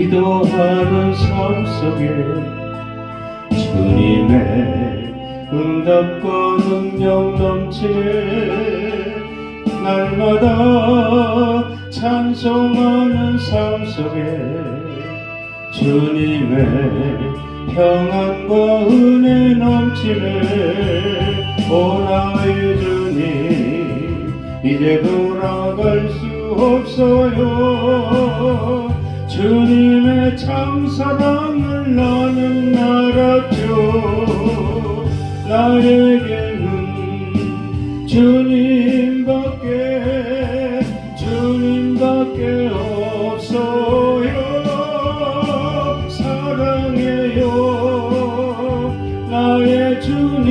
기도하는 삶 속에 주님의 응답과 능력 넘치네. 날마다 찬송하는 삶 속에 주님의 평안과 은혜 넘치네. 오 나의 주님 이제 돌아갈 수 없어요. 주님의 참사랑을 나는 알았죠. 나에게는 주님밖에 없어요. 사랑해요 나의 주님.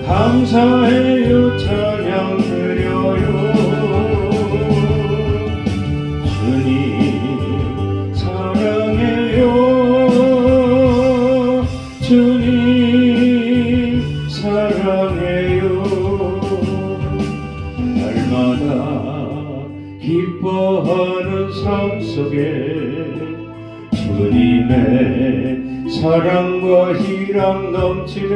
감사해요 찬양 드려요. 주님 사랑해요. 주님 사랑해요. 날마다 기뻐하는 삶 속에 주님의 사랑과 희락 넘치네.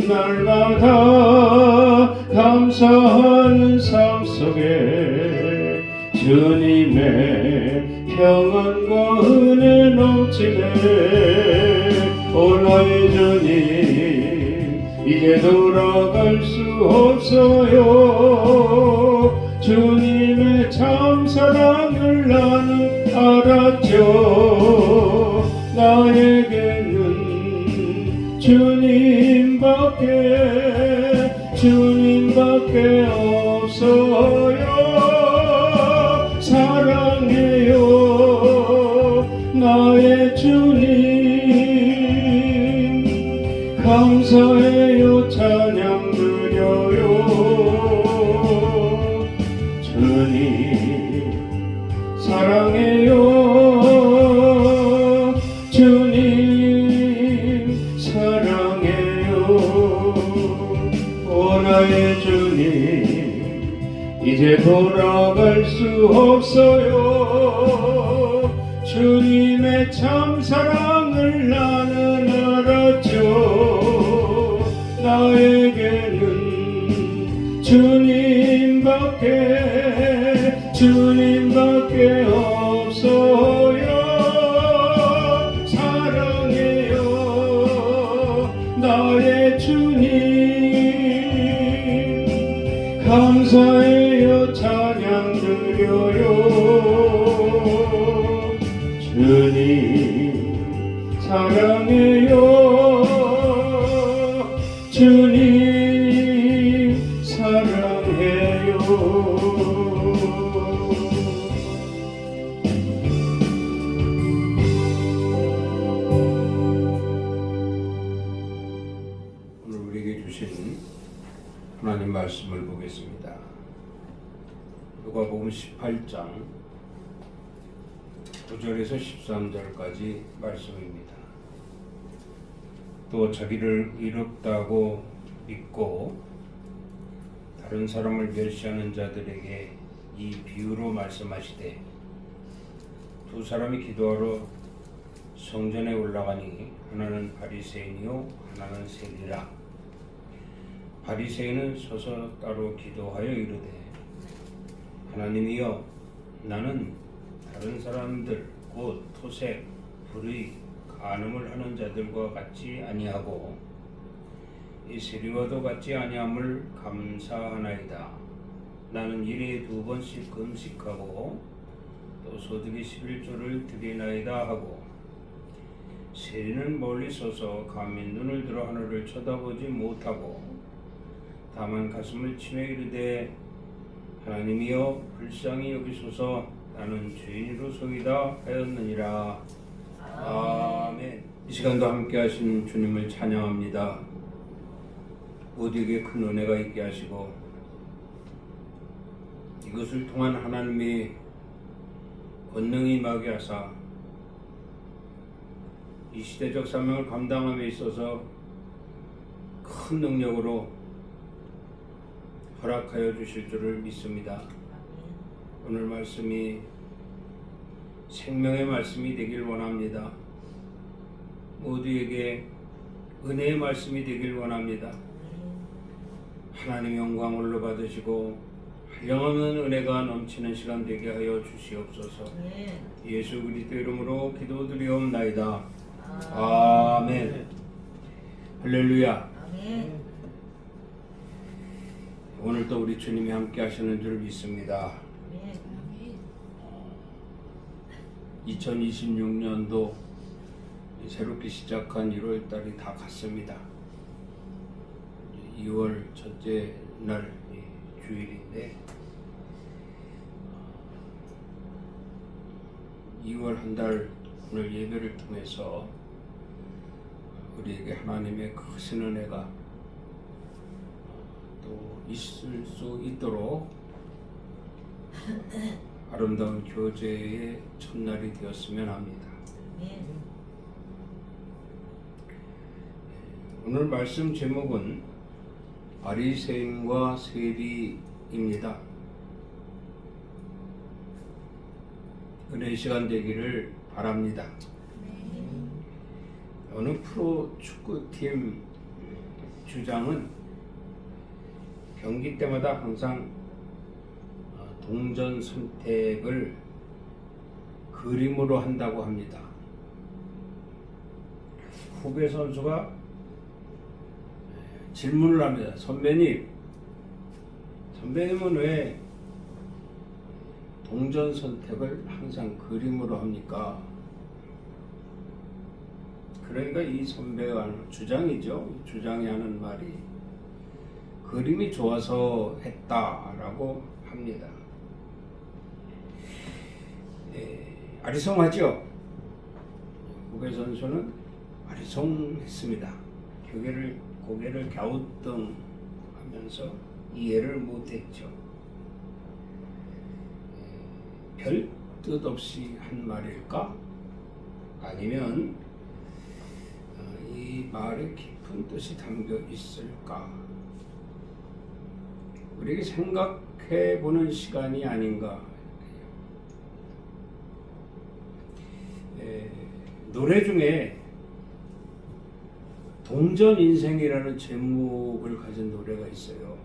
날마다 감사하는 삶 속에 주님의 평안과 은혜 넘치네. 오 나의 주님 이제 돌아갈 수 없어요. 주님의 참사랑을 나는 알았죠. 나에게는 주님밖에 없어요. 사랑해요 나의 주님. 감사해요 찬양 드려요. 주님 사랑해요. 주님 사랑해요. 오 나의 주님 이제 돌아갈 수 없어요. 주님의 참사랑을 나는 알았죠. 나에게는 주님밖에 없어요. 사랑해요 나의 주님. 감사해요 찬양 드려요. 주님 사랑해요. 주님 사랑해요. 오늘 우리에게 주신 하나님 말씀을 보겠습니다. 누가복음 18장 9절에서 13절까지 말씀입니다. 또 자기를 의롭다고 믿고 다른 사람을 멸시하는 자들에게 이 비유로 말씀하시되, 두 사람이 기도하러 성전에 올라가니 하나는 바리새인이요 하나는 세리라. 바리새인은 서서 따로 기도하여 이르되, 하나님이여, 나는 다른 사람들 곧 토색, 불의, 간음을 하는 자들과 같이 아니하고 이 세리와도 같이 아니함을 감사하나이다. 나는 일에 2번씩 금식하고 또 소득의 11조를 드리나이다 하고, 세리는 멀리 서서 감히 눈을 들어 하늘을 쳐다보지 못하고 다만 가슴을 치며 이르되, 하나님이여 불쌍히 여기소서, 나는 죄인으로소이다 하였느니라. 아멘. 이 시간도 함께 하신 주님을 찬양합니다. 우리에게 큰 은혜가 있게 하시고 이것을 통한 하나님의 권능이 임하게 하사 이 시대적 사명을 감당함에 있어서 큰 능력으로 허락하여 주실 줄을 믿습니다. 오늘 말씀이 생명의 말씀이 되길 원합니다. 모두에게 은혜의 말씀이 되길 원합니다. 하나님 영광 홀로 받으시고 한량없는 은혜가 넘치는 시간 되게 하여 주시옵소서. 예수 그리스도 이름으로 기도드리옵나이다. 아멘. 할렐루야. 오늘도 우리 주님이 함께 하시는 줄 믿습니다. 2026년도 새롭게 시작한 1월 달이 다 갔습니다. 2월 첫째 날 주일인데 2월 한 달 오늘 예배를 통해서 우리에게 하나님의 크신 은혜가 또 있을 수 있도록 아름다운 교제의 첫날이 되었으면 합니다. 오늘 말씀 제목은 바리새인과 세리입니다. 은혜의 시간 되기를 바랍니다. 어느 프로 축구팀 주장은 경기 때마다 항상 동전 선택을 그림으로 한다고 합니다. 후배 선수가 질문을 합니다. 선배님은 왜 동전 선택을 항상 그림으로 합니까? 그러니까 이 선배가 하는 주장이죠. 주장이 하는 말이 그림이 좋아서 했다라고 합니다. 아리송하죠. 후배 선수는 아리송했습니다. 고개를 갸우뚱하면서 이해를 못했죠. 별 뜻 없이 한 말일까? 아니면 이 말에 깊은 뜻이 담겨 있을까? 우리에게 생각해 보는 시간이 아닌가. 노래 중에 동전 인생이라는 제목을 가진 노래가 있어요.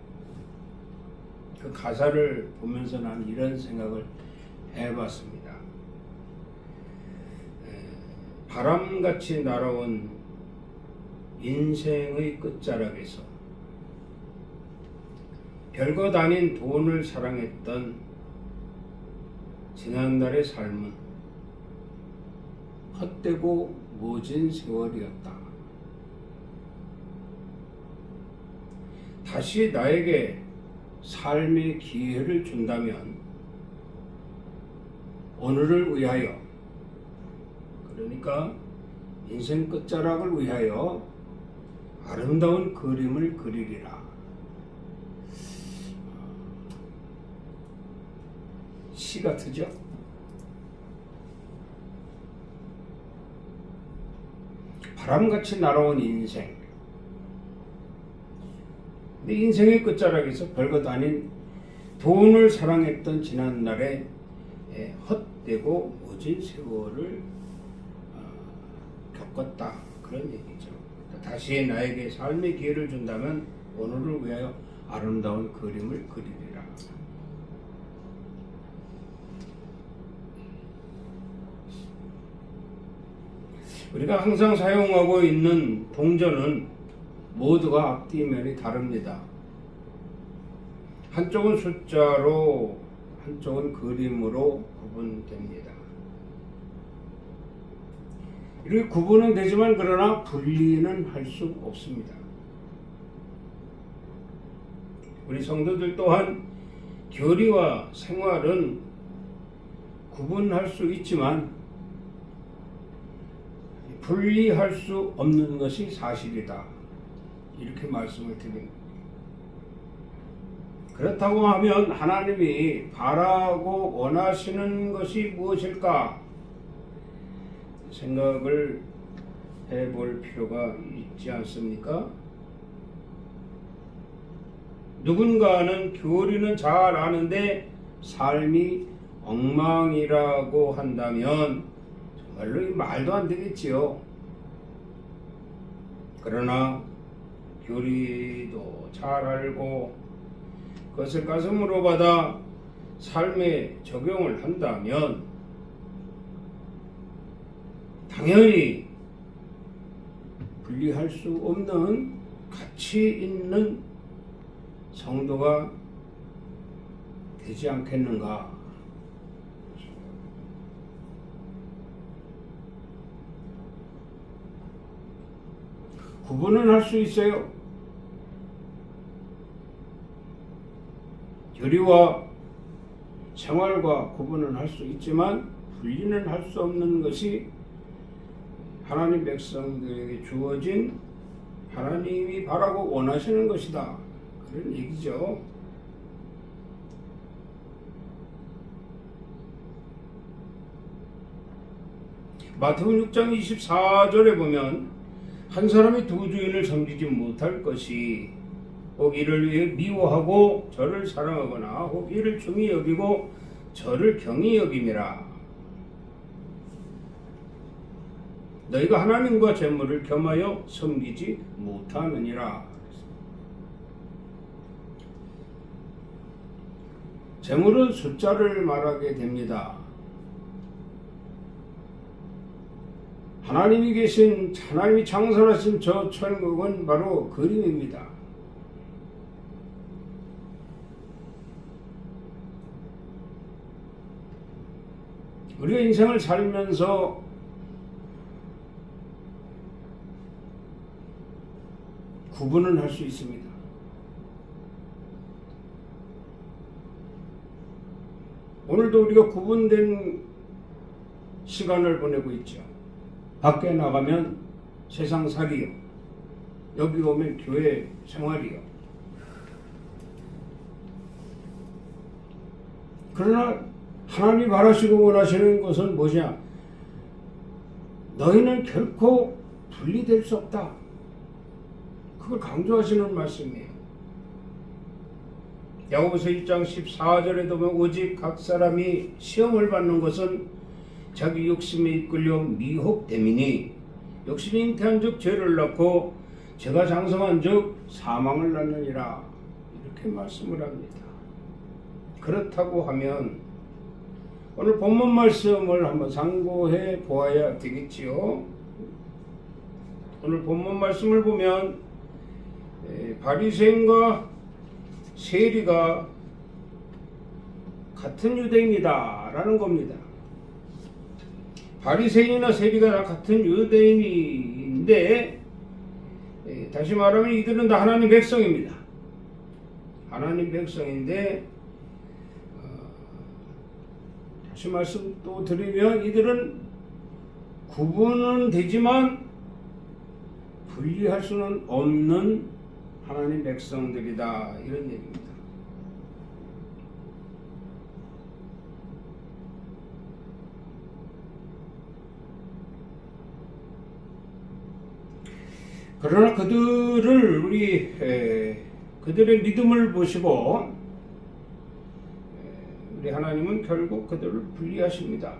그 가사를 보면서 난 이런 생각을 해봤습니다. 바람같이 날아온 인생의 끝자락에서 별것 아닌 돈을 사랑했던 지난달의 삶은 헛되고 모진 세월이었다. 다시 나에게 삶의 기회를 준다면 오늘을 위하여, 그러니까 인생 끝자락을 위하여 아름다운 그림을 그리리라. 시 같으죠? 바람같이 날아온 인생. 근데 인생의 끝자락에서 별것 아닌 돈을 사랑했던 지난날에 헛되고 모진 세월을 겪었다. 그런 얘기죠. 다시 나에게 삶의 기회를 준다면 오늘을 위하여 아름다운 그림을 그리리라. 우리가 항상 사용하고 있는 동전은 모두가 앞뒤면이 다릅니다. 한쪽은 숫자로, 한쪽은 그림으로 구분됩니다. 이렇게 구분은 되지만 그러나 분리는 할 수 없습니다. 우리 성도들 또한 교리와 생활은 구분할 수 있지만 분리할 수 없는 것이 사실이다. 이렇게 말씀을 드립니다. 그렇다고 하면 하나님이 바라고 원하시는 것이 무엇일까 생각을 해볼 필요가 있지 않습니까? 누군가는 교리는 잘 아는데 삶이 엉망이라고 한다면 정말로 이 말도 안 되겠지요. 그러나 교리도 잘 알고 그것을 가슴으로 받아 삶에 적용을 한다면 당연히 분리할 수 없는 가치 있는 성도가 되지 않겠는가. 구분은 할 수 있어요. 교리와 생활과 구분은 할 수 있지만 분리는 할 수 없는 것이 하나님 백성들에게 주어진 하나님이 바라고 원하시는 것이다. 그런 얘기죠. 마태복음 6장 24절에 보면 한 사람이 두 주인을 섬기지 못할 것이 혹 이를 위해 미워하고 저를 사랑하거나 혹 이를 중히 여기고 저를 경히 여김이라. 너희가 하나님과 재물을 겸하여 섬기지 못하느니라. 재물은 숫자를 말하게 됩니다. 하나님이 계신, 하나님이 창설하신 저 천국은 바로 그림입니다. 우리가 인생을 살면서 구분은 할 수 있습니다. 오늘도 우리가 구분된 시간을 보내고 있죠. 밖에 나가면 세상살이요, 여기 오면 교회 생활이요. 그러나 하나님 바라시고 원하시는 것은 무엇이냐? 너희는 결코 분리될 수 없다. 그걸 강조하시는 말씀이에요. 야고보서 1장 14절에 보면 오직 각 사람이 시험을 받는 것은 자기 욕심에 이끌려 미혹됨이니 욕심이 잉태한 즉 죄를 낳고 죄가 장성한 즉 사망을 낳느니라. 이렇게 말씀을 합니다. 그렇다고 하면 오늘 본문 말씀을 한번 상고해 보아야 되겠지요. 오늘 본문 말씀을 보면 바리새인과 세리가 같은 유대인이다 라는 겁니다. 바리새인이나 세리가 다 같은 유대인인데, 다시 말하면 이들은 다 하나님 백성입니다. 하나님 백성인데, 다시 말씀 또 드리면 이들은 구분은 되지만 분리할 수는 없는 하나님 백성들이다, 이런 얘기입니다. 그러나 그들을 그들의 믿음을 보시고 우리 하나님은 결국 그들을 분리하십니다.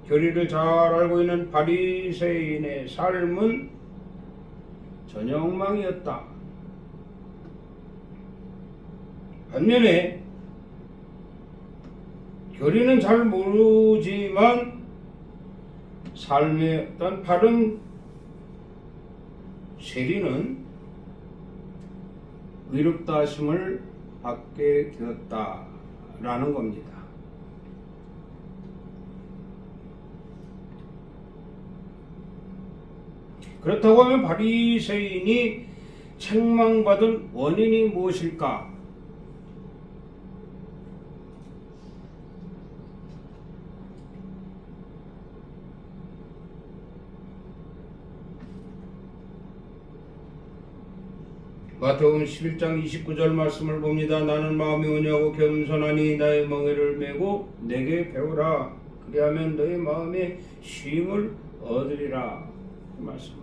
교리를 잘 알고 있는 바리새인의 삶은 전혀 엉망이었다. 반면에 교리는 잘 모르지만 삶의 어떤 바른 세리는 의롭다 하심을 받게 되었다라는 겁니다. 그렇다고 하면 바리새인이 책망받은 원인이 무엇일까? 마태복음 11장 29절 말씀을 봅니다. 나는 마음이 온유하고 겸손하니 나의 멍에를 메고 내게 배우라. 그리하면 너의 마음에 쉼을 얻으리라. 그 말씀을.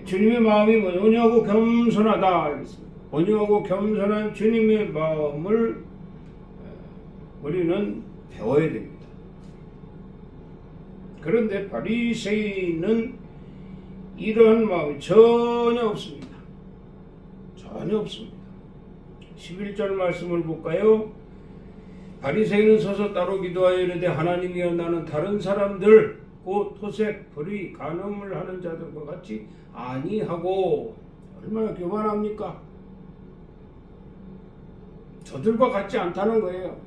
주님의 마음이 온유하고 겸손하다. 온유하고 겸손한 주님의 마음을 우리는 배워야 됩니다. 그런데 바리새인은 이런 마음이 전혀 없습니다. 전혀 없습니다. 11절 말씀을 볼까요? 바리새인은 서서 따로 기도하여 이르되 하나님이여 나는 다른 사람들 곧 토색, 불의, 간음을 하는 자들과 같이 아니하고. 얼마나 교만합니까? 저들과 같지 않다는 거예요.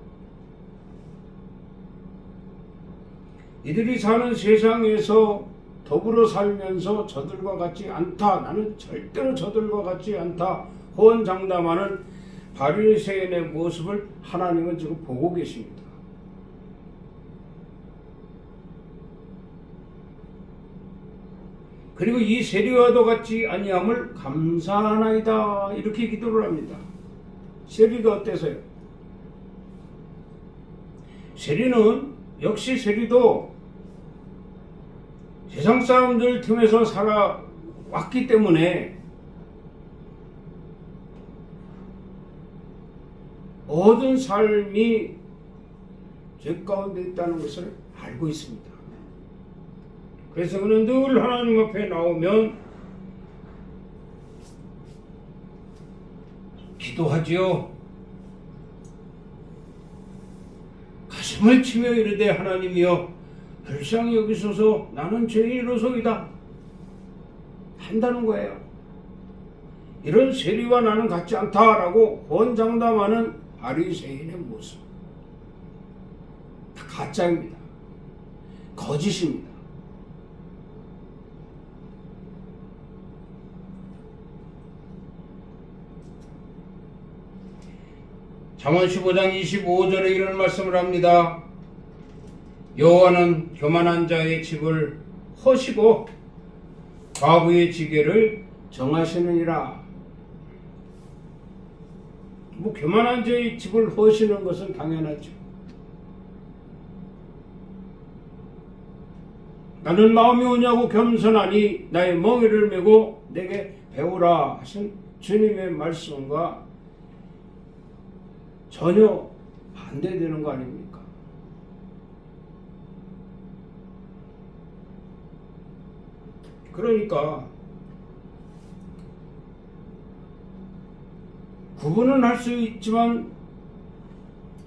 이들이 사는 세상에서 더불어 살면서 저들과 같지 않다. 나는 절대로 저들과 같지 않다. 호언장담하는 바리새인의 모습을 하나님은 지금 보고 계십니다. 그리고 이 세리와도 같지 아니함을 감사하나이다. 이렇게 기도를 합니다. 세리가 어때서요? 세리는 역시 세리도 세상 사람들 틈에서 살아왔기 때문에 모든 삶이 죄 가운데 있다는 것을 알고 있습니다. 그래서 그는 늘 하나님 앞에 나오면 기도하지요. 가슴을 치며 이르되 하나님이여 불쌍히 여기소서 나는 죄인으로소이다 한다는 거예요. 이런 세리와 나는 같지 않다라고 권장담하는 바리새인의 모습, 다 가짜입니다. 거짓입니다. 잠언 15장 25절에 이런 말씀을 합니다. 여호와는 교만한 자의 집을 허시고 과부의 지게를 정하시느니라. 뭐 교만한 자의 집을 허시는 것은 당연하죠. 나는 마음이 오냐고 겸손하니 나의 멍에를 메고 내게 배우라 하신 주님의 말씀과 전혀 반대되는 거 아닙니까? 그러니까 구분은 할 수 있지만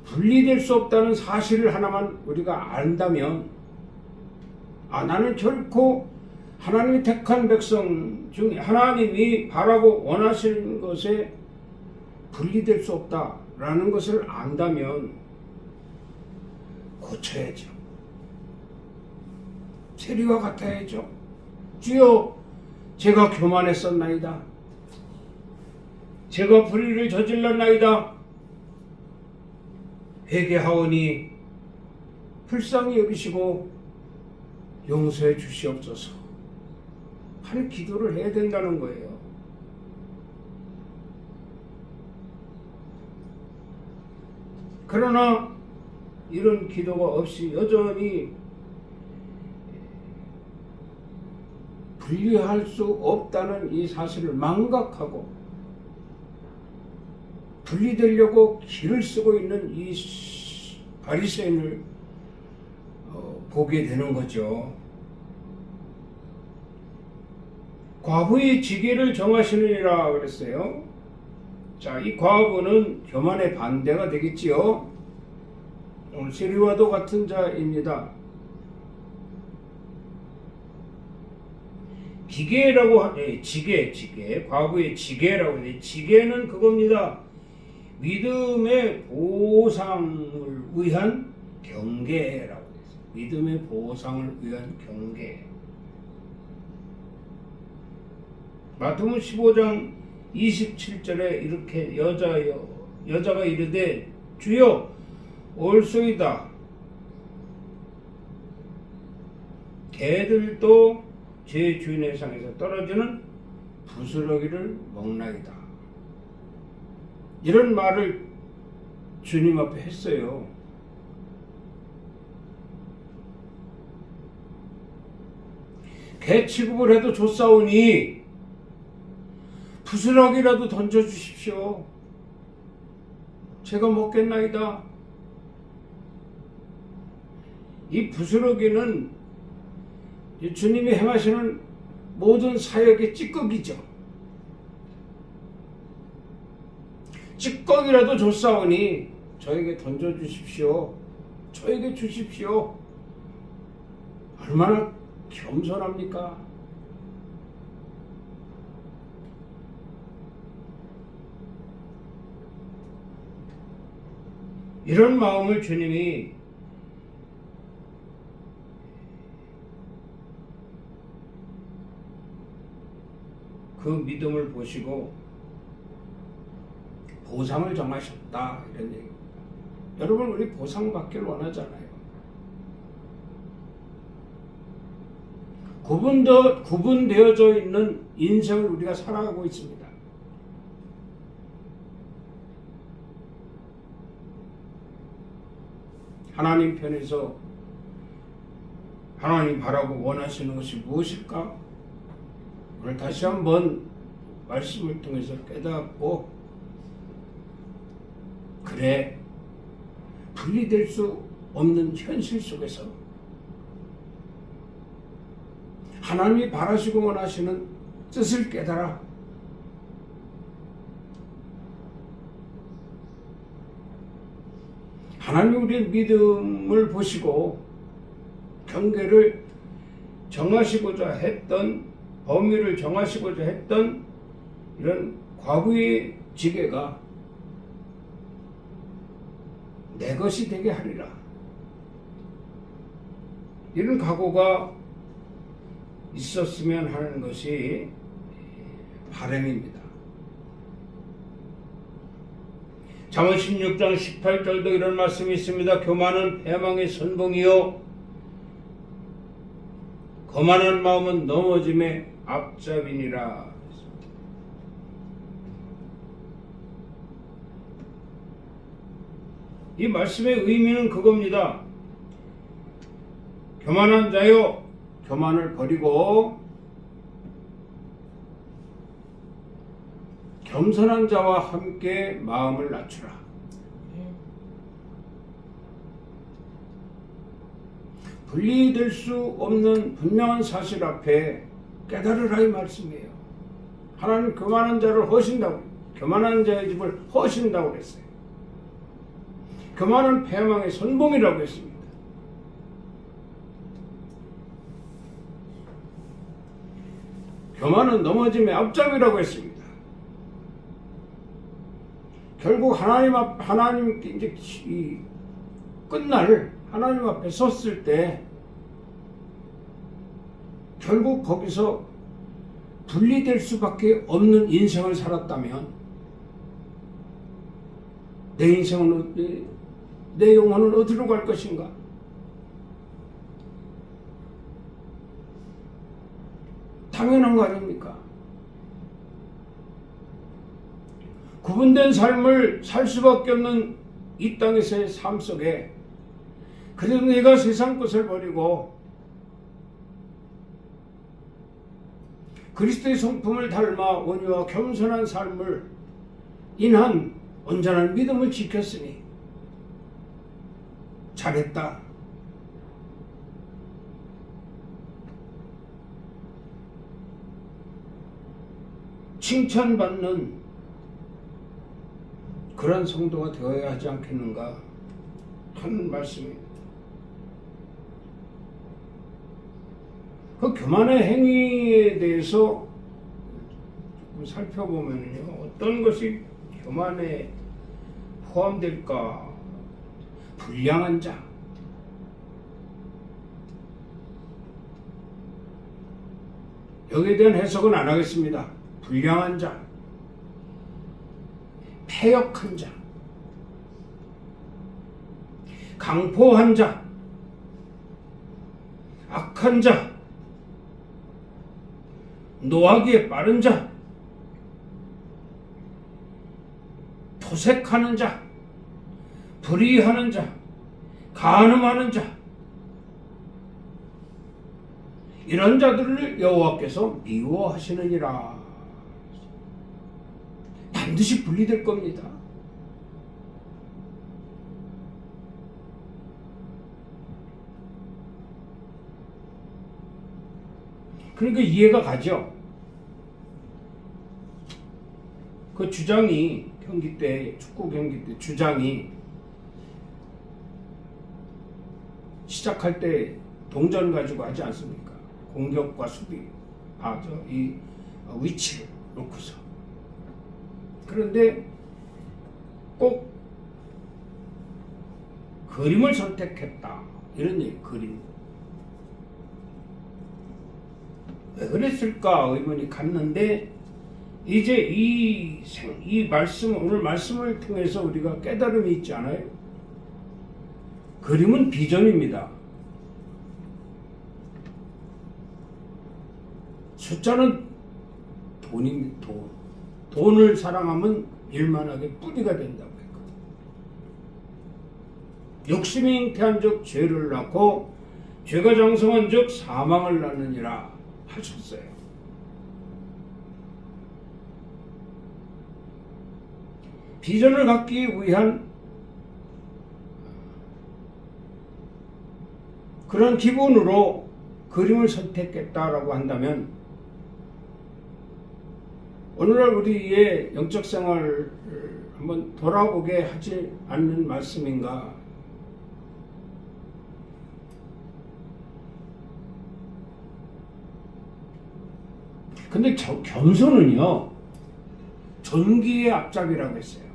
분리될 수 없다는 사실을 하나만 우리가 안다면, 나는 결코 하나님이 택한 백성 중에 하나님이 바라고 원하시는 것에 분리될 수 없다라는 것을 안다면 고쳐야죠. 세리와 같아야죠. 주여, 제가 교만했었나이다. 제가 불의를 저질렀나이다. 회개하오니 불쌍히 여기시고 용서해 주시옵소서 하는 기도를 해야 된다는 거예요. 그러나 이런 기도가 없이 여전히 분리할 수 없다는 이 사실을 망각하고 분리되려고 길을 쓰고 있는 이 바리새인을 보게 되는 거죠. 과부의 지게를 정하시느니라 그랬어요. 자, 이 과부는 교만의 반대가 되겠지요. 오늘 세리와도 같은 자입니다. 기계라고 하네. 지게 과부의 지게라고 해. 지게는 그겁니다. 믿음의 보상을 위한 경계라고 했어요. 믿음의 보상을 위한 경계. 마태복음 15장 27절에 이렇게 여자가 이르되 주여 올소이다. 개들도 제 주인의 상에서 떨어지는 부스러기를 먹나이다. 이런 말을 주님 앞에 했어요. 개 취급을 해도 좋사오니 부스러기라도 던져주십시오. 제가 먹겠나이다. 이 부스러기는 주님이 행하시는 모든 사역의 찌꺼기죠. 찌꺼기라도 줬사오니 저에게 던져주십시오. 저에게 주십시오. 얼마나 겸손합니까? 이런 마음을 주님이 그 믿음을 보시고 보상을 정하셨다, 이런 얘기입니다. 여러분, 우리 보상받기를 원하잖아요. 구분되어져 있는 인생을 우리가 살아가고 있습니다. 하나님 편에서 하나님 바라고 원하시는 것이 무엇일까? 오늘 다시 한번 말씀을 통해서 깨닫고, 그래, 분리될 수 없는 현실 속에서 하나님이 바라시고 원하시는 뜻을 깨달아 하나님 우리의 믿음을 보시고 경계를 정하시고자 했던, 범위를 정하시고자 했던 이런 과부의 지게가 내 것이 되게 하리라, 이런 각오가 있었으면 하는 것이 바람입니다. 잠언 16장 18절도 이런 말씀이 있습니다. 교만은 패망의 선봉이요 거만한 마음은 넘어짐의 앞잡이니라. 이 말씀의 의미는 그겁니다. 교만한 자요, 교만을 버리고 겸손한 자와 함께 마음을 낮추라. 분리될 수 없는 분명한 사실 앞에 깨달으라, 이 말씀이에요. 하나님 교만한 자를 허신다고, 교만한 자의 집을 허신다고 그랬어요. 교만은 패망의 선봉이라고 했습니다. 교만은 넘어짐의 앞잡이라고 했습니다. 결국 하나님께 이제 끝날 하나님 앞에 섰을 때 결국 거기서 분리될 수밖에 없는 인생을 살았다면 내 인생은, 내 영혼은 어디로 갈 것인가? 당연한 거 아닙니까? 구분된 삶을 살 수밖에 없는 이 땅에서의 삶 속에 그래도 내가 세상 것을 버리고 그리스도의 성품을 닮아 온유와 겸손한 삶을 인한 온전한 믿음을 지켰으니 잘했다. 칭찬받는 그런 성도가 되어야 하지 않겠는가 하는 말씀입니다. 그 교만의 행위에 대해서 조금 살펴보면요, 어떤 것이 교만에 포함될까? 불량한 자, 여기에 대한 해석은 안 하겠습니다. 불량한 자, 패역한 자, 강포한 자, 악한 자, 노하기에 빠른 자, 토색하는 자, 불의하는 자, 간음하는 자, 이런 자들을 여호와께서 미워하시느니라. 반드시 분리될 겁니다. 그러니까 이해가 가죠. 그 주장이 경기 때, 축구 경기 때 주장이 시작할 때 동전 가지고 하지 않습니까? 공격과 수비, 이 위치를 놓고서. 그런데 꼭 그림을 선택했다, 이런 얘기. 그림. 왜 그랬을까 의문이 갔는데, 이제 이 말씀, 오늘 말씀을 통해서 우리가 깨달음이 있지 않아요? 그림은 비전입니다. 숫자는 돈입니다. 돈을 사랑하면 일만하게 뿌리가 된다고 했거든요. 욕심이 잉태한 즉 죄를 낳고 죄가 장성한 즉 사망을 낳느니라 하셨어요. 비전을 갖기 위한 그런 기본으로 그림을 선택했다라고 한다면, 오늘날 우리의 영적 생활을 한번 돌아보게 하지 않는 말씀인가? 근데 겸손은요, 존귀의 앞잡이라고 했어요.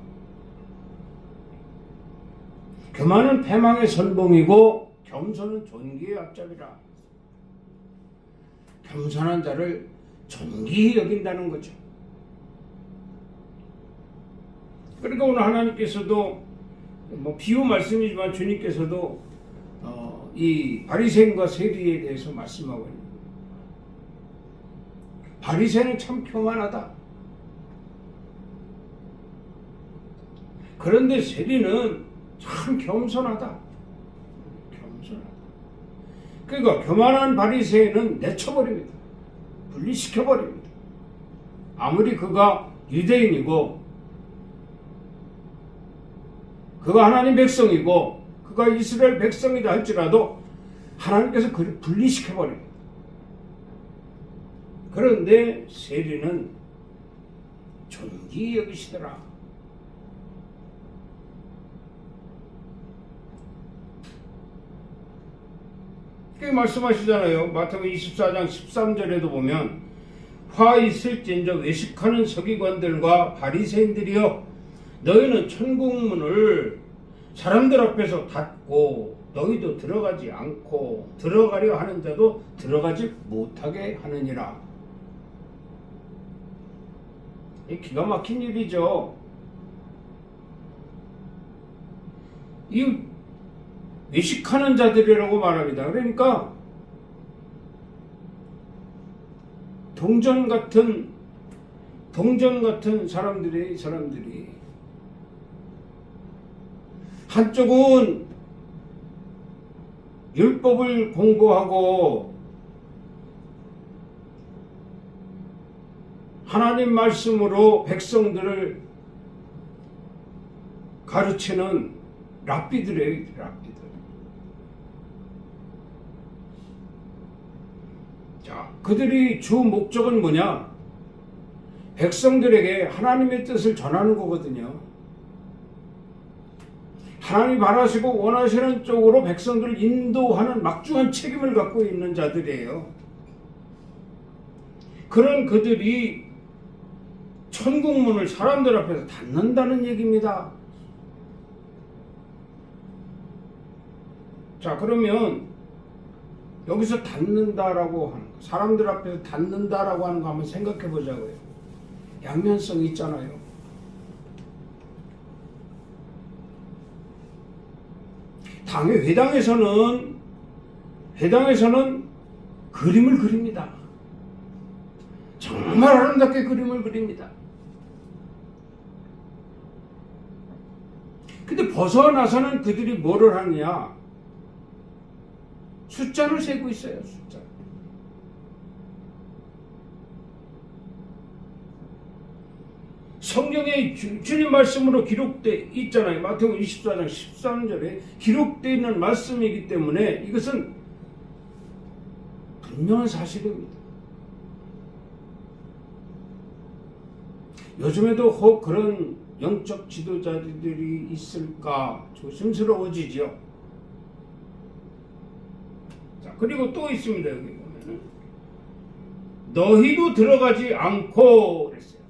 교만은 패망의 선봉이고 겸손은 존귀의 앞잡이라. 겸손한 자를 존귀히 여긴다는 거죠. 그러니까 오늘 하나님께서도 비유 말씀이지만 주님께서도 이 바리새인과 세리에 대해서 말씀하고 있는 거예요. 바리새인은 참 교만하다. 그런데 세리는 참 겸손하다. 겸손하다. 그러니까 교만한 바리새인은 내쳐버립니다. 분리시켜버립니다. 아무리 그가 유대인이고 그가 하나님 백성이고 그가 이스라엘 백성이다 할지라도 하나님께서 그를 분리시켜버립니다. 그런데 세리는 존귀히 여기시더라. 말씀하시잖아요. 마태복음 24장 13절에도 보면 화 있을진저 외식하는 서기관들과 바리새인들이여, 너희는 천국문을 사람들 앞에서 닫고 너희도 들어가지 않고 들어가려 하는 자도 들어가지 못하게 하느니라. 이 기가 막힌 일이죠. 이 외식하는 자들이라고 말합니다. 그러니까 동전 같은 사람들이 한쪽은 율법을 공부하고 하나님 말씀으로 백성들을 가르치는 랍비들이에요. 랍비들. 자, 그들이 주 목적은 뭐냐? 백성들에게 하나님의 뜻을 전하는 거거든요. 하나님이 바라시고 원하시는 쪽으로 백성들을 인도하는 막중한 책임을 갖고 있는 자들이에요. 그런 그들이 천국문을 사람들 앞에서 닫는다는 얘기입니다. 자, 그러면 여기서 닫는다라고 하는 거, 사람들 앞에서 닫는다라고 하는 거 한번 생각해 보자고요. 양면성이 있잖아요. 회당에서는 그림을 그립니다. 정말 아름답게 그림을 그립니다. 근데 벗어나서는 그들이 뭐를 하느냐? 숫자를 세고 있어요. 숫자. 성경에 주님 말씀으로 기록되어 있잖아요. 마태복음 24장 13절에 기록되어 있는 말씀이기 때문에 이것은 분명한 사실입니다. 요즘에도 혹 그런 영적 지도자들이 있을까 조심스러워지죠. 자, 그리고 또 있습니다. 여기 보면은 너희도 들어가지 않고 그랬어요.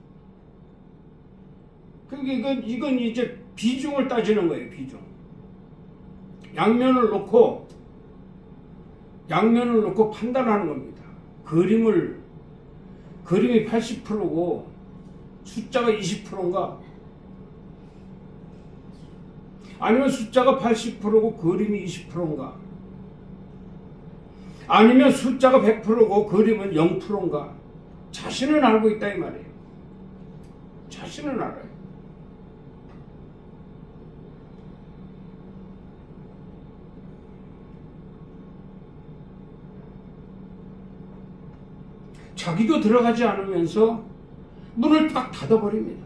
그러니까 이건 이제 비중을 따지는 거예요. 비중. 양면을 놓고 판단하는 겁니다. 그림이 80%고 숫자가 20%인가? 아니면 숫자가 80%고 그림이 20%인가? 아니면 숫자가 100%고 그림은 0%인가? 자신은 알고 있다 이 말이에요. 자신은 알아요. 자기도 들어가지 않으면서 문을 딱 닫아버립니다.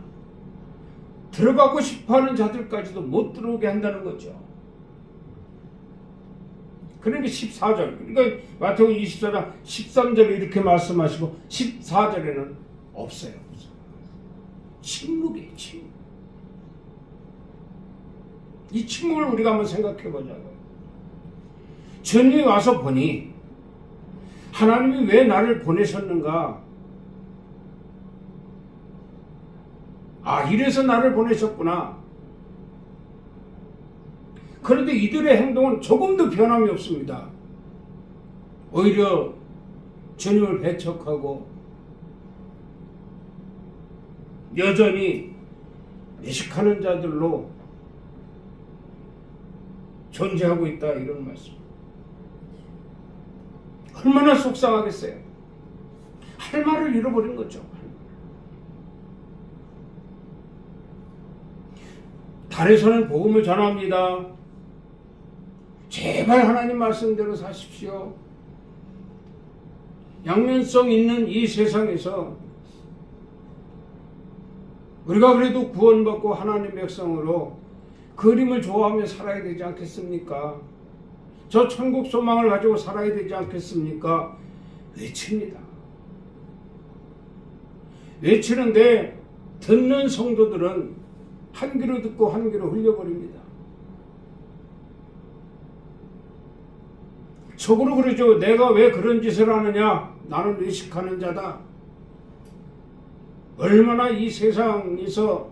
들어가고 싶어하는 자들까지도 못 들어오게 한다는 거죠. 그러니까 14절, 그러니까 마태복음 24장 13절에 이렇게 말씀하시고 14절에는 없어요. 침묵이에요. 침묵. 이 침묵을 우리가 한번 생각해 보자고요. 전이 와서 보니 하나님이 왜 나를 보내셨는가? 아, 이래서 나를 보내셨구나. 그런데 이들의 행동은 조금도 변함이 없습니다. 오히려 주님을 배척하고 여전히 외식하는 자들로 존재하고 있다 이런 말씀. 얼마나 속상하겠어요. 할 말을 잃어버린 거죠. 달에서는 복음을 전합니다. 제발 하나님 말씀대로 사십시오. 양면성 있는 이 세상에서 우리가 그래도 구원받고 하나님 백성으로 그림을 좋아하며 살아야 되지 않겠습니까? 저 천국 소망을 가지고 살아야 되지 않겠습니까? 외칩니다. 외치는데 듣는 성도들은 한 귀로 듣고 한 귀로 흘려버립니다. 속으로 그러죠. 내가 왜 그런 짓을 하느냐? 나는 외식하는 자다. 얼마나 이 세상에서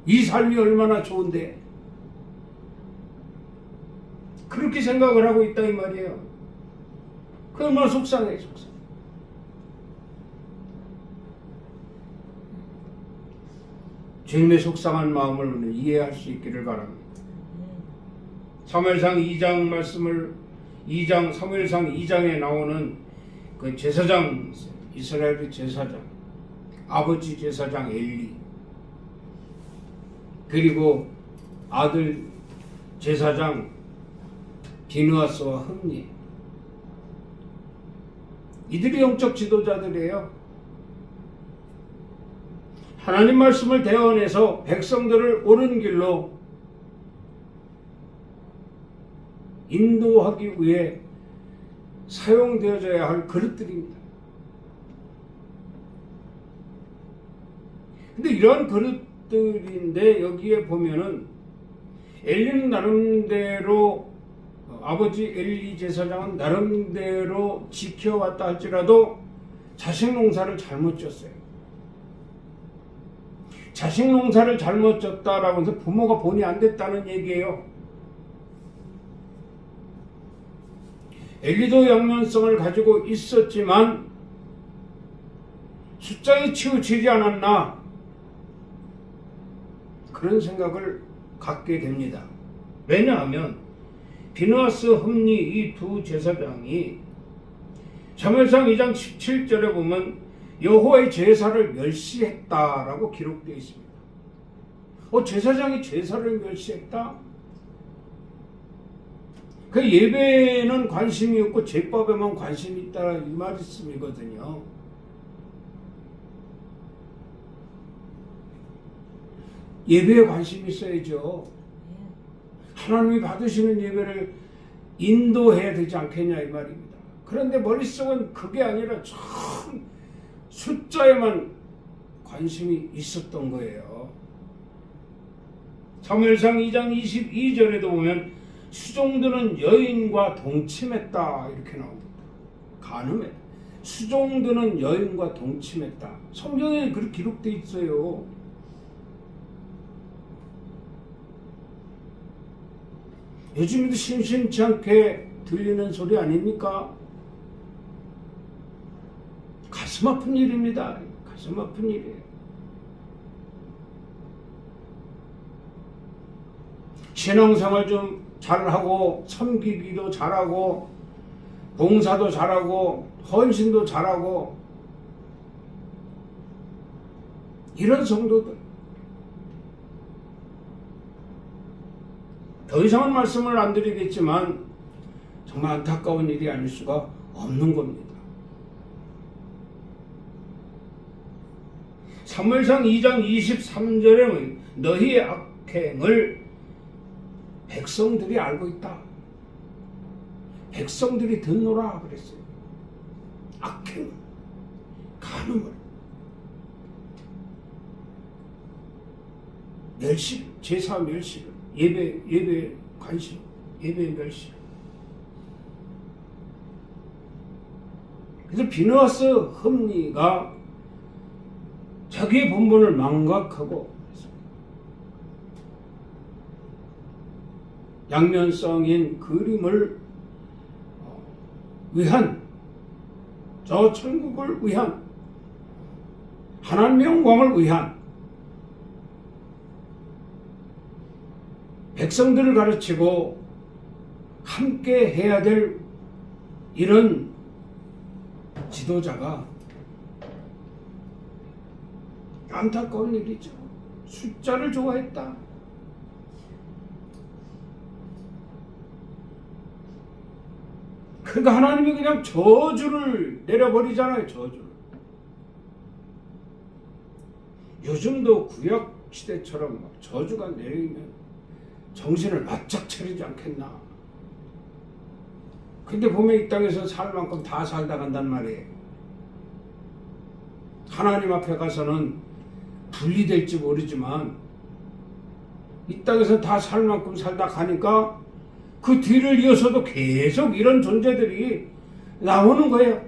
이 삶이 얼마나 좋은데 그렇게 생각을 하고 있다 이 말이에요. 그 얼마나 속상해. 주님의 속상한 마음을 이해할 수 있기를 바랍니다. 사무엘상 2장 말씀을 사무엘상 2장에 나오는 그 제사장, 이스라엘의 제사장, 아버지 제사장 엘리, 그리고 아들 제사장 비느하스와 흠니, 이들이 영적 지도자들이에요. 하나님 말씀을 대언해서 백성들을 옳은 길로 인도하기 위해 사용되어져야 할 그릇들입니다. 근데 이런 그릇들인데 여기에 보면은 엘리는 나름대로 아버지 엘리 제사장은 나름대로 지켜왔다 할지라도 자식 농사를 잘못 졌어요. 자식 농사를 잘못 졌다라고 해서 부모가 본이 안 됐다는 얘기예요. 엘리도 양면성을 가지고 있었지만 숫자에 치우치지 않았나 그런 생각을 갖게 됩니다. 왜냐하면 비느하스, 흠니 이 두 제사장이 사무엘상 2장 17절에 보면 여호와의 제사를 멸시했다라고 기록되어 있습니다. 제사장이 제사를 멸시했다? 그 예배에는 관심이 없고 제법에만 관심이 있다 이 말씀이거든요. 예배에 관심이 있어야죠. 하나님이 받으시는 예배를 인도해야 되지 않겠냐 이 말입니다. 그런데 머릿속은 그게 아니라 참 숫자에만 관심이 있었던 거예요. 사무엘상 2장 22절에도 보면 수종드는 여인과 동침했다 이렇게 나옵니다. 간음했다. 수종드는 여인과 동침했다. 성경에 그렇게 기록되어 있어요. 요즘에도 심심치 않게 들리는 소리 아닙니까? 가슴 아픈 일입니다. 가슴 아픈 일이에요. 신앙생활 좀 잘하고 섬기기도 잘하고 봉사도 잘하고 헌신도 잘하고 이런 성도들 더 이상은 말씀을 안 드리겠지만 정말 안타까운 일이 아닐 수가 없는 겁니다. 사무엘상 2장 23절에 너희의 악행을 백성들이 알고 있다. 백성들이 듣노라 그랬어요. 악행, 간음을, 멸시, 제사 멸시를, 예배 관심, 예배 멸시. 그래서 비느하스 흠니가 자기의 본분을 망각하고 양면성인 그림을 위한 저 천국을 위한 하나님의 영광을 위한 백성들을 가르치고 함께 해야 될 이런 지도자가 안타까운 일이죠. 숫자를 좋아했다. 그러니까 하나님이 그냥 저주를 내려버리잖아요. 저주를. 요즘도 구약시대처럼 막 저주가 내리면 정신을 바짝 차리지 않겠나. 근데 보면 이 땅에서 살 만큼 다 살다 간단 말이에요. 하나님 앞에 가서는 분리될지 모르지만 이 땅에서 다 살 만큼 살다 가니까 그 뒤를 이어서도 계속 이런 존재들이 나오는 거예요.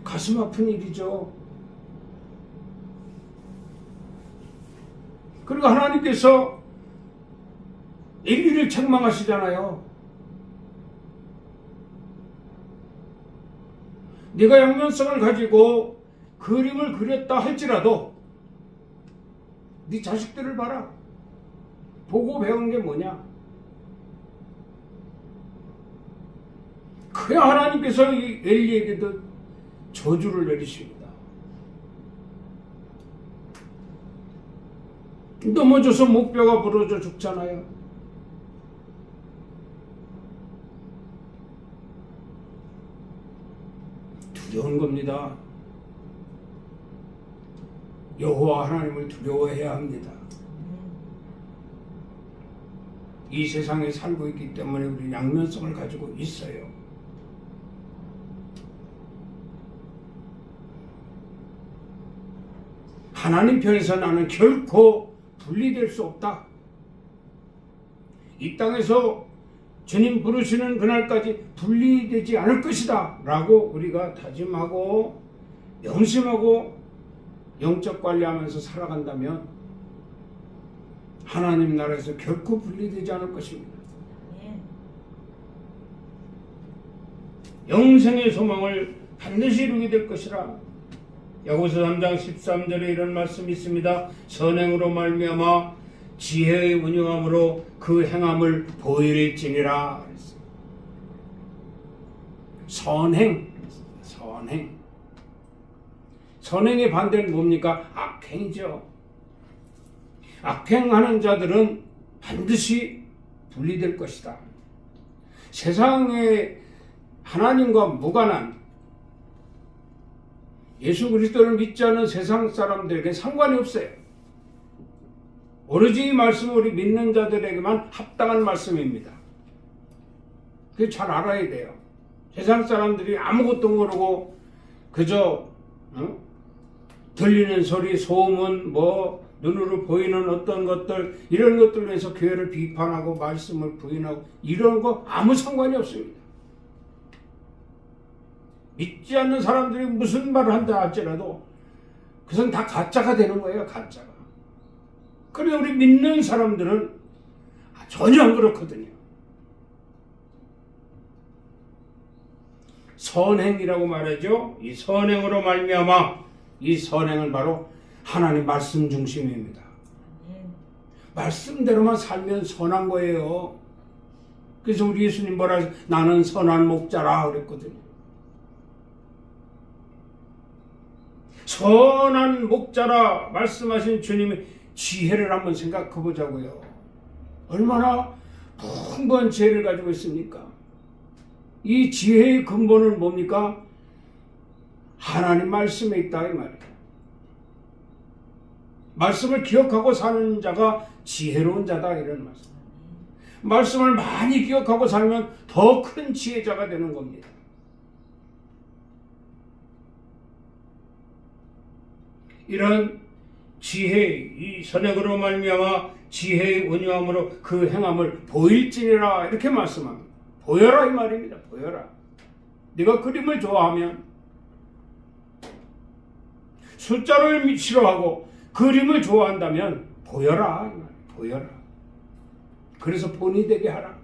가슴 아픈 일이죠. 그리고 하나님께서 엘리를 책망하시잖아요. 네가 양면성을 가지고 그림을 그렸다 할지라도 네 자식들을 봐라. 보고 배운 게 뭐냐? 그야 하나님께서 이 엘리에게도 저주를 내리십니다. 넘어져서 목뼈가 부러져 죽잖아요. 두려운 겁니다. 여호와 하나님을 두려워해야 합니다. 이 세상에 살고 있기 때문에 우리 양면성을 가지고 있어요. 하나님 편에서 나는 결코 분리될 수 없다. 이 땅에서 주님 부르시는 그날까지 분리되지 않을 것이다 라고 우리가 다짐하고 명심하고 영적 관리하면서 살아간다면 하나님 나라에서 결코 분리되지 않을 것입니다. 영생의 소망을 반드시 이루게 될 것이라. 야고보서 3장 13절에 이런 말씀이 있습니다. 선행으로 말미암아 지혜의 운영함으로 그 행함을 보일지니라. 선행. 선행의 반대는 뭡니까? 악행이죠. 악행하는 자들은 반드시 분리될 것이다. 세상에 하나님과 무관한 예수 그리스도를 믿지 않는 세상 사람들에게 상관이 없어요. 오로지 이 말씀은 우리 믿는 자들에게만 합당한 말씀입니다. 그게 잘 알아야 돼요. 세상 사람들이 아무것도 모르고 그저 들리는 소리, 소문, 뭐 눈으로 보이는 어떤 것들, 이런 것들로 해서 교회를 비판하고 말씀을 부인하고 이런 거 아무 상관이 없습니다. 믿지 않는 사람들이 무슨 말을 한다 할지라도 그것은 다 가짜가 되는 거예요. 가짜가. 그런데 우리 믿는 사람들은 전혀 안 그렇거든요. 선행이라고 말하죠. 이 선행으로 말미암아, 이 선행은 바로 하나님 말씀 중심입니다. 말씀대로만 살면 선한 거예요. 그래서 우리 예수님 뭐라 해서 나는 선한 목자라 그랬거든요. 선한 목자라 말씀하신 주님의 지혜를 한번 생각해 보자고요. 얼마나 풍부한 지혜를 가지고 있습니까? 이 지혜의 근본은 뭡니까? 하나님 말씀에 있다 이 말이에요. 말씀을 기억하고 사는 자가 지혜로운 자다 이런 말씀. 말씀을 많이 기억하고 살면 더 큰 지혜자가 되는 겁니다. 이런 지혜, 이 선행으로 말미암아 지혜의 온유함으로 그 행함을 보일지니라 이렇게 말씀합니다. 보여라 이 말입니다. 보여라. 네가 그림을 좋아하면, 숫자를 싫어하고 그림을 좋아한다면 보여라. 보여라. 그래서 본이 되게 하라.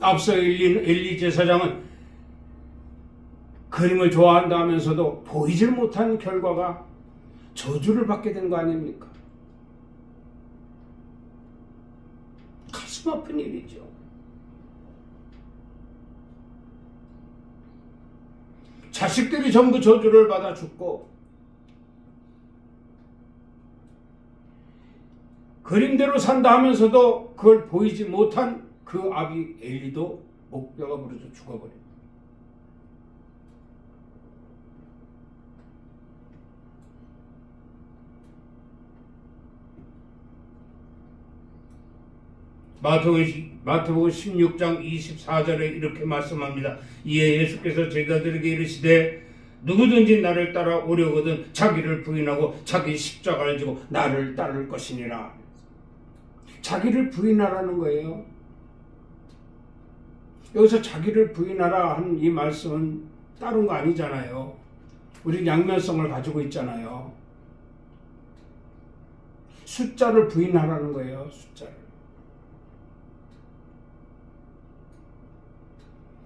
앞서 엘리 제사장은 그림을 좋아한다 하면서도 보이질 못한 결과가 저주를 받게 된 거 아닙니까? 가슴 아픈 일이죠. 자식들이 전부 저주를 받아 죽고 그림대로 산다 하면서도 그걸 보이지 못한 그 아비 엘리도 목뼈가 부러져 죽어버립니다. 마태복음 16장 24절에 이렇게 말씀합니다. 이에 예수께서 제자들에게 이르시되 누구든지 나를 따라 오려거든 자기를 부인하고 자기 십자가를 지고 나를 따를 것이니라. 자기를 부인하라는 거예요. 여기서 자기를 부인하라 한 이 말씀은 다른 거 아니잖아요. 우리 양면성을 가지고 있잖아요. 숫자를 부인하라는 거예요.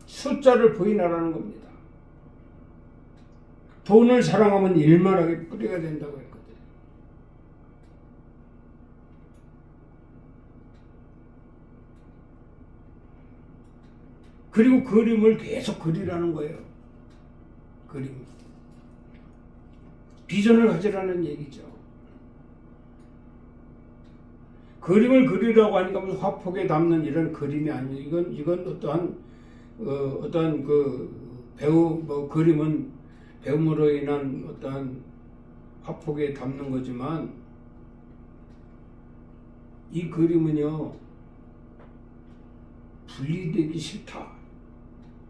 숫자를 부인하라는 겁니다. 돈을 사랑하면 일만하게 뿌리가 된다고 했거든요. 그리고 그림을 계속 그리라는 거예요. 그림. 비전을 가지라는 얘기죠. 그림을 그리라고 하니까 무슨 화폭에 담는 이런 그림이 아니에요. 이건 어떠한 그 그림은 배움으로 인한 어떠한 화폭에 담는 거지만 이 그림은요, 분리되기 싫다.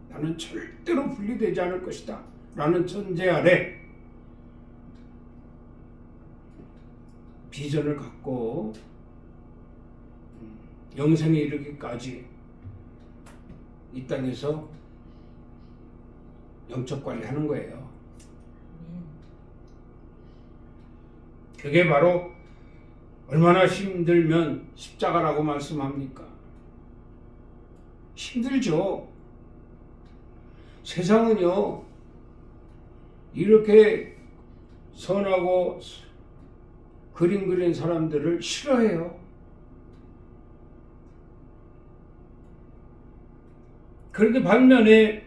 나는 절대로 분리되지 않을 것이다. 라는 전제 아래 비전을 갖고 영생에 이르기까지 이 땅에서 영적 관리하는 거예요. 그게 바로 얼마나 힘들면 십자가라고 말씀합니까? 힘들죠. 세상은요, 이렇게 선하고 그림 그린 사람들을 싫어해요. 그런데 반면에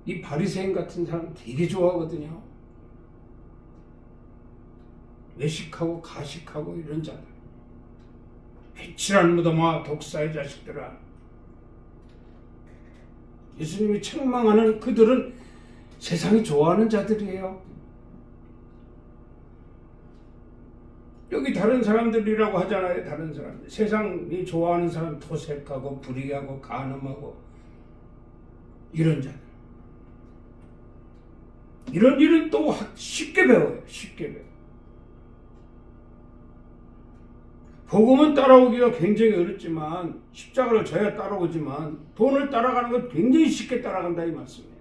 이 바리새인 같은 사람 되게 좋아하거든요. 외식하고 가식하고 이런 자들. 회칠한 무덤아 독사의 자식들아. 예수님이 책망하는 그들은 세상이 좋아하는 자들이에요. 여기 다른 사람들이라고 하잖아요. 다른 사람들. 세상이 좋아하는 사람 토색하고 불의하고 간음하고 이런 자들. 이런 일은 또 쉽게 배워요. 쉽게 배워. 복음은 따라오기가 굉장히 어렵지만 십자가를 져야 따라오지만 돈을 따라가는 건 굉장히 쉽게 따라간다 이 말씀이에요.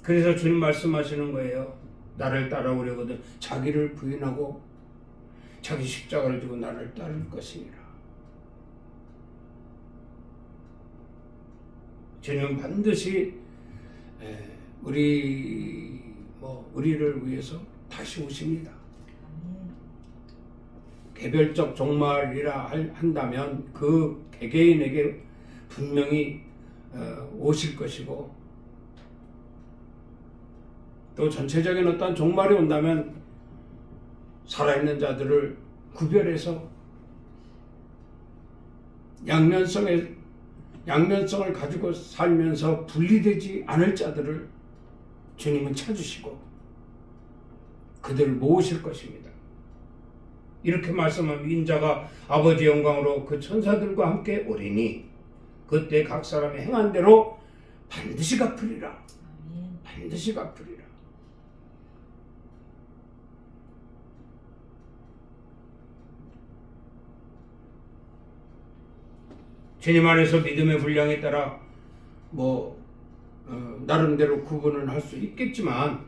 그래서 주님 말씀하시는 거예요. 나를 따라오려거든 자기를 부인하고 자기 십자가를 지고 나를 따를 것이니라. 주님은 반드시 우리를 위해서 다시 오십니다. 개별적 종말이라 한다면 그 개개인에게 분명히 오실 것이고 또 전체적인 어떤 종말이 온다면 살아있는 자들을 구별해서 양면성을 가지고 살면서 분리되지 않을 자들을 주님은 찾으시고 그들을 모으실 것입니다. 이렇게 말씀하면 인자가 아버지 영광으로 그 천사들과 함께 오리니 그때 각 사람이 행한 대로 반드시 갚으리라. 반드시 갚으리라. 주님 안에서 믿음의 분량에 따라 나름대로 구분을 할 수 있겠지만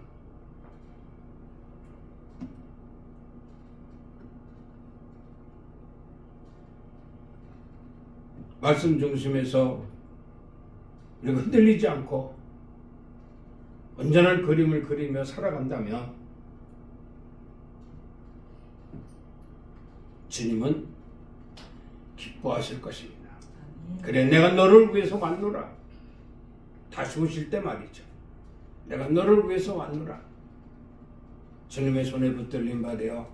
말씀 중심에서 우리가 흔들리지 않고 온전한 그림을 그리며 살아간다면 주님은 기뻐하실 것입니다. 그래 내가 너를 위해서 왔노라. 다시 오실 때 말이죠. 내가 너를 위해서 왔노라. 주님의 손에 붙들림 받으어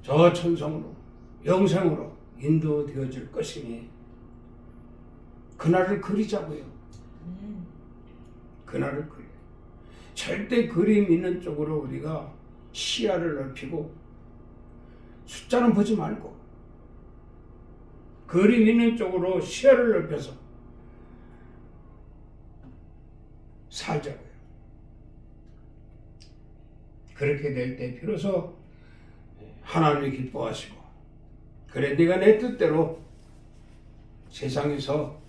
저 천성으로 영생으로 인도되어질 것이니 그날을 그리자고요. 그날을 그려. 절대 그림 있는 쪽으로 우리가 시야를 넓히고 숫자는 보지 말고 그림 있는 쪽으로 시야를 넓혀서 살자고요. 그렇게 될 때 비로소 하나님이 기뻐하시고 그래 네가 내 뜻대로 세상에서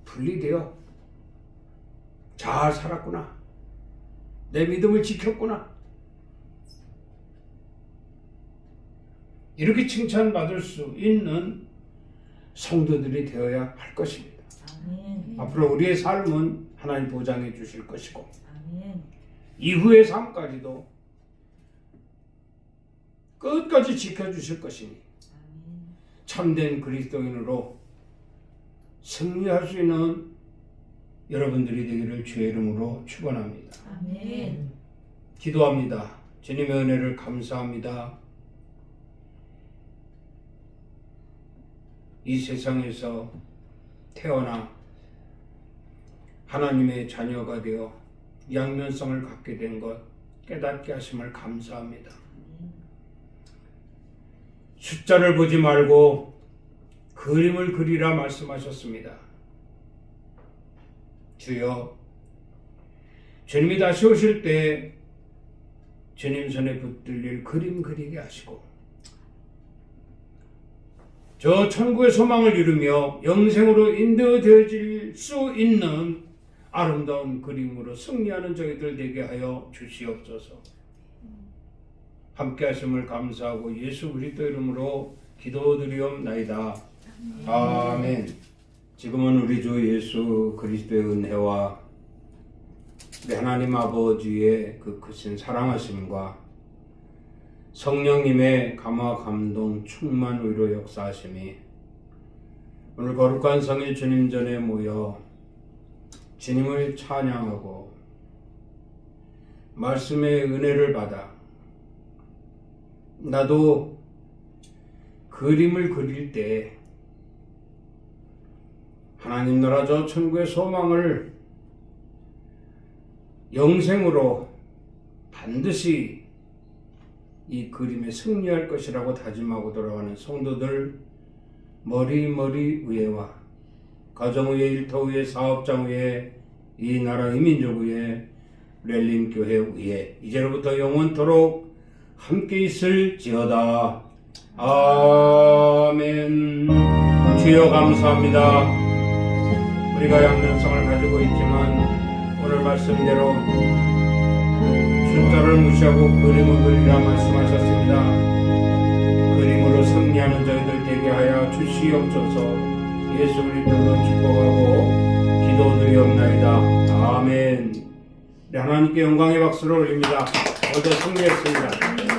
분리되어 잘 살았구나. 내 믿음을 지켰구나. 이렇게 칭찬받을 수 있는 성도들이 되어야 할 것입니다. 아멘. 앞으로 우리의 삶은 하나님 보장해 주실 것이고 아멘. 이후의 삶까지도 끝까지 지켜주실 것이니 참된 그리스도인으로 승리할 수 있는 여러분들이 되기를 주의 이름으로 축원합니다. 아멘. 기도합니다. 주님의 은혜를 감사합니다. 이 세상에서 태어나 하나님의 자녀가 되어 양면성을 갖게 된 것 깨닫게 하심을 감사합니다. 숫자를 보지 말고 그림을 그리라 말씀하셨습니다. 주여, 주님이 다시 오실 때 주님 손에 붙들릴 그림 그리게 하시고 저 천국의 소망을 이루며 영생으로 인도되어질 수 있는 아름다운 그림으로 승리하는 저희들 되게 하여 주시옵소서. 함께 하심을 감사하고 예수 그리스도 이름으로 기도드리옵나이다. 아멘. 지금은 우리 주 예수 그리스도의 은혜와 우리 하나님 아버지의 그 크신 사랑하심과 성령님의 감화 감동 충만 위로 역사하심이 오늘 거룩한 성일 주님 전에 모여 주님을 찬양하고 말씀의 은혜를 받아 나도 그림을 그릴 때 하나님 나라 저 천국의 소망을 영생으로 반드시 이 그림에 승리할 것이라고 다짐하고 돌아가는 성도들 머리 위에와 가정 위에, 일터 위에, 사업장 위에, 이 나라 이 민족 위에, 렐림교회 위에 이제로부터 영원토록 함께 있을지어다. 아멘. 주여 감사합니다. 우리가 양면성을 가지고 있지만 오늘 말씀대로 숫자를 무시하고 그림을 그리라 말씀하셨습니다. 그림으로 승리하는 저희들 되게 하여 주시옵소서. 예수 그리스도로 축복하고 기도드리옵나이다. 아멘. 하나님께 영광의 박수를 올립니다. 모두 승리했습니다.